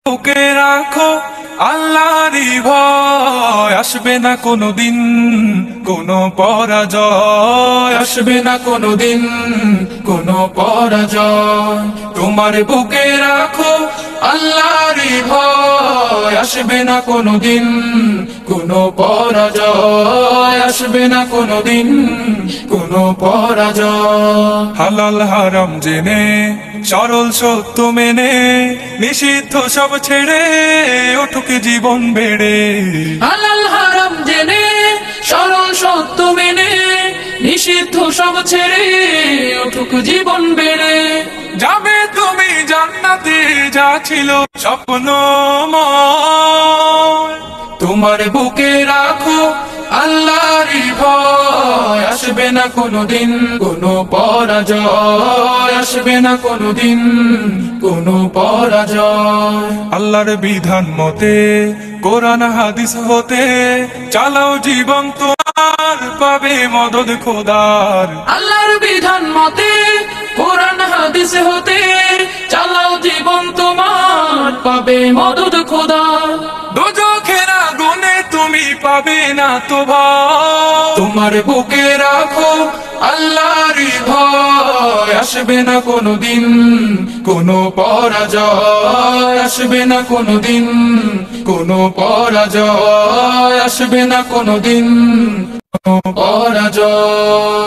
বুকে রাখো আল্লাহরই ভয়, আসবে না কোনোদিন কোনো পরাজয়, আসবে না কোনোদিন কোনো পরাজয়। তোমার বুকে রাখো আল্লাহরই ভয়, আসবে না কোনোদিন কোনো পরাজয়, আসবে না কোনোদিন কোনো পরাজয়। হালাল হারাম জেনে সরল সত্য মেনে নিষিদ্ধ সব ছেড়ে উঠুক জীবন বেড়ে। হালাল হারাম জেনে সরল সত্য মেনে নিষিদ্ধ সব ছেড়ে উঠুক জীবন বেড়ে। যাবে তুমি জান্নাতে যা ছিল স্বপ্নময়। তোমার বুকে রাখো আল্লাহরই ভয়, আসবে না কোনোদিন কোনো পরাজয়, আসবে না কোনোদিন কোনো পরাজয়। আল্লাহর বিধান মতে কোরআন হাদিস হতে চালাও জীবন তোমার, পাবে মদদ খোদার। আল্লাহর বিধান মতে কোরআন হাদিস হতে চালাও জীবন তোমার, পাবে মদদ খোদার। দোজখের আগুনে তুমি পাবে না তো ভয়। তোমার বুকে রাখো আল্লাহরই ভয়, আসবে না কোনোদিন কোনো পরাজয়, আসবে না কোনোদিন কোনো পরাজয়, আসবে না কোনোদিন কোনো পরাজয়।